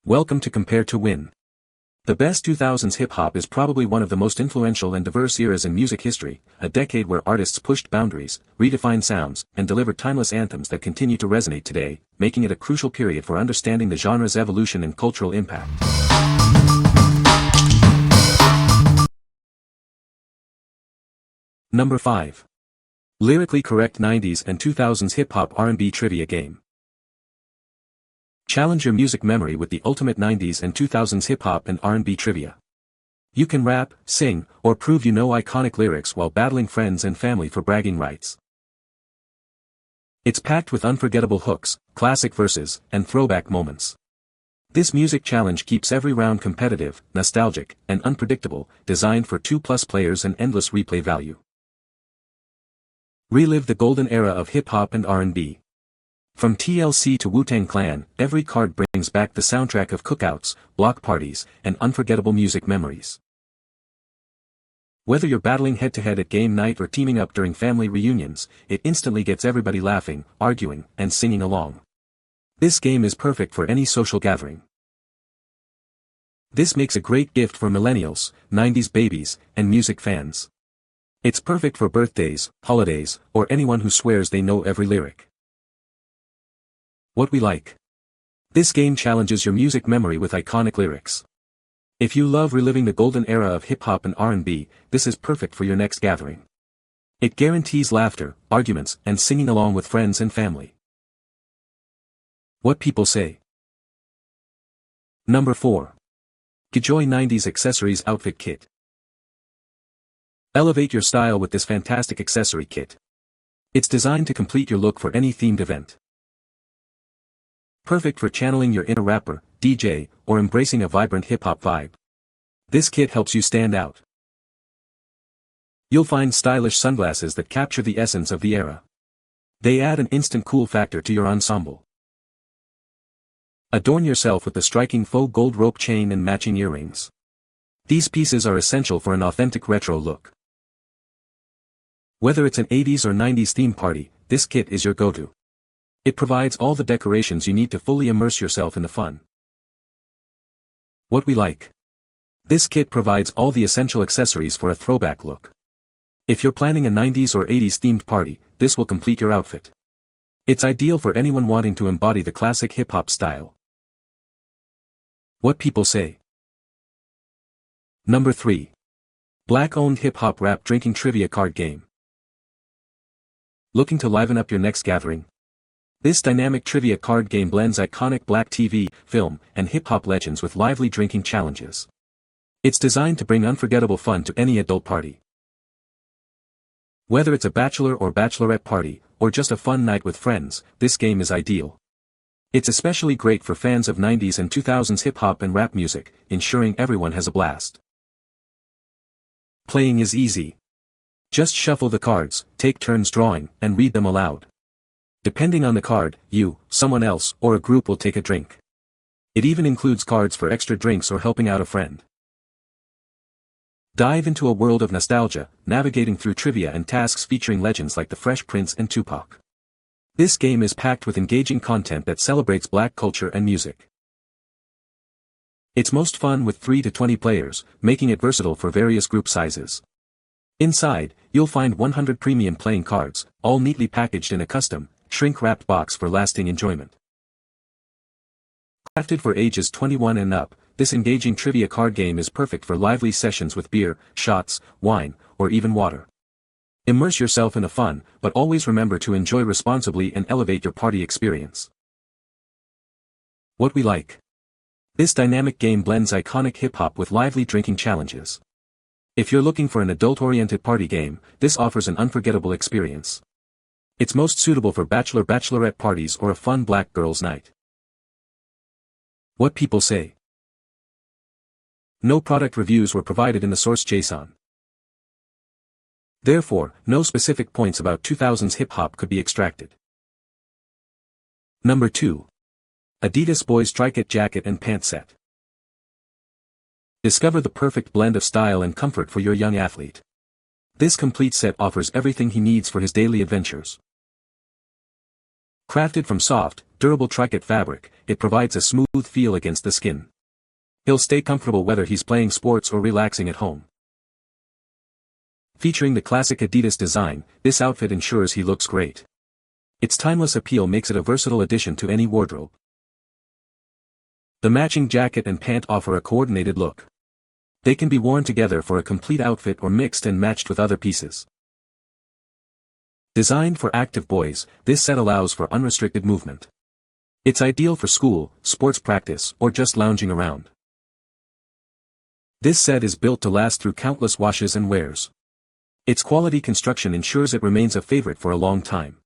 Welcome to Compare to Win. The best 2000s hip-hop is probably one of the most influential and diverse eras in music history, a decade where artists pushed boundaries, redefined sounds, and delivered timeless anthems that continue to resonate today, making it a crucial period for understanding the genre's evolution and cultural impact. Number 5. Lyrically correct 90s and 2000s hip-hop R&B trivia game. Challenge your music memory with the ultimate 90s and 2000s hip-hop and R&B trivia. You can rap, sing, or prove you know iconic lyrics while battling friends and family for bragging rights. It's packed with unforgettable hooks, classic verses, and throwback moments. This music challenge keeps every round competitive, nostalgic, and unpredictable, designed for 2+ players and endless replay value. Relive the golden era of hip-hop and R&B. From TLC to Wu-Tang Clan, every card brings back the soundtrack of cookouts, block parties, and unforgettable music memories. Whether you're battling head-to-head at game night or teaming up during family reunions, it instantly gets everybody laughing, arguing, and singing along. This game is perfect for any social gathering. This makes a great gift for millennials, 90s babies, and music fans. It's perfect for birthdays, holidays, or anyone who swears they know every lyric. What we like. This game challenges your music memory with iconic lyrics. If you love reliving the golden era of hip-hop and R&B, this is perfect for your next gathering. It guarantees laughter, arguments, and singing along with friends and family. What people say. Number 4. Gejoy 90s Accessories Outfit Kit. Elevate your style with this fantastic accessory kit. It's designed to complete your look for any themed event. Perfect for channeling your inner rapper, DJ, or embracing a vibrant hip-hop vibe. This kit helps you stand out. You'll find stylish sunglasses that capture the essence of the era. They add an instant cool factor to your ensemble. Adorn yourself with the striking faux gold rope chain and matching earrings. These pieces are essential for an authentic retro look. Whether it's an 80s or 90s theme party, this kit is your go-to. It provides all the decorations you need to fully immerse yourself in the fun. What we like. This kit provides all the essential accessories for a throwback look. If you're planning a 90s or 80s themed party, this will complete your outfit. It's ideal for anyone wanting to embody the classic hip-hop style. What people say. Number 3. Black-owned hip-hop rap drinking trivia card game. Looking to liven up your next gathering? This dynamic trivia card game blends iconic black TV, film, and hip-hop legends with lively drinking challenges. It's designed to bring unforgettable fun to any adult party. Whether it's a bachelor or bachelorette party, or just a fun night with friends, this game is ideal. It's especially great for fans of 90s and 2000s hip-hop and rap music, ensuring everyone has a blast. Playing is easy. Just shuffle the cards, take turns drawing, and read them aloud. Depending on the card, you, someone else, or a group will take a drink. It even includes cards for extra drinks or helping out a friend. Dive into a world of nostalgia, navigating through trivia and tasks featuring legends like the Fresh Prince and Tupac. This game is packed with engaging content that celebrates black culture and music. It's most fun with 3 to 20 players, making it versatile for various group sizes. Inside, you'll find 100 premium playing cards, all neatly packaged in a custom, shrink-wrapped box for lasting enjoyment. Crafted for ages 21 and up, this engaging trivia card game is perfect for lively sessions with beer, shots, wine, or even water. Immerse yourself in the fun, but always remember to enjoy responsibly and elevate your party experience. What we like. This dynamic game blends iconic hip-hop with lively drinking challenges. If you're looking for an adult-oriented party game, this offers an unforgettable experience. It's most suitable for bachelor-bachelorette parties or a fun black girls' night. What people say. No product reviews were provided in the source JSON. Therefore, no specific points about 2000s hip-hop could be extracted. Number 2. Adidas Boys Tricot Jacket and Pant Set. Discover the perfect blend of style and comfort for your young athlete. This complete set offers everything he needs for his daily adventures. Crafted from soft, durable Tricot fabric, it provides a smooth feel against the skin. He'll stay comfortable whether he's playing sports or relaxing at home. Featuring the classic Adidas design, this outfit ensures he looks great. Its timeless appeal makes it a versatile addition to any wardrobe. The matching jacket and pant offer a coordinated look. They can be worn together for a complete outfit or mixed and matched with other pieces. Designed for active boys, this set allows for unrestricted movement. It's ideal for school, sports practice, or just lounging around. This set is built to last through countless washes and wears. Its quality construction ensures it remains a favorite for a long time.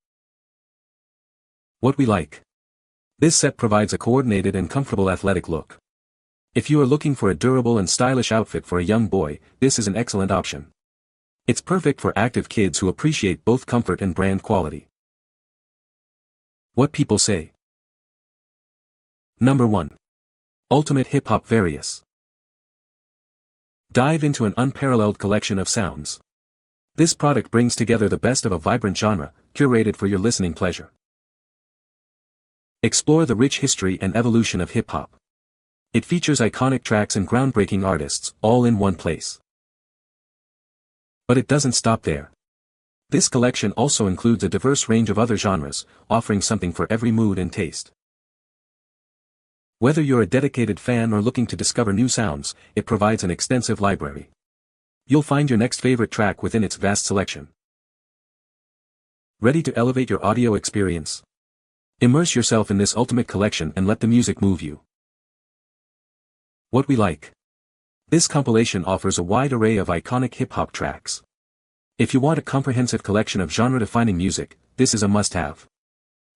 What we like. This set provides a coordinated and comfortable athletic look. If you are looking for a durable and stylish outfit for a young boy, this is an excellent option. It's perfect for active kids who appreciate both comfort and brand quality. What people say. Number 1. Ultimate Hip Hop Various. Dive into an unparalleled collection of sounds. This product brings together the best of a vibrant genre, curated for your listening pleasure. Explore the rich history and evolution of hip-hop. It features iconic tracks and groundbreaking artists, all in one place. But it doesn't stop there. This collection also includes a diverse range of other genres, offering something for every mood and taste. Whether you're a dedicated fan or looking to discover new sounds, it provides an extensive library. You'll find your next favorite track within its vast selection. Ready to elevate your audio experience? Immerse yourself in this ultimate collection and let the music move you. What we like. This compilation offers a wide array of iconic hip-hop tracks. If you want a comprehensive collection of genre-defining music, this is a must-have.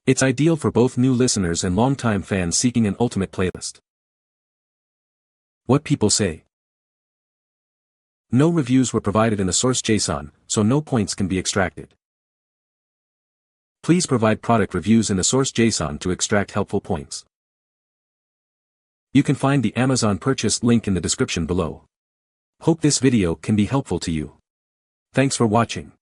It's ideal for both new listeners and longtime fans seeking an ultimate playlist. What people say. No reviews were provided in the source JSON, so no points can be extracted. Please provide product reviews in the source JSON to extract helpful points. You can find the Amazon purchase link in the description below. Hope this video can be helpful to you. Thanks for watching.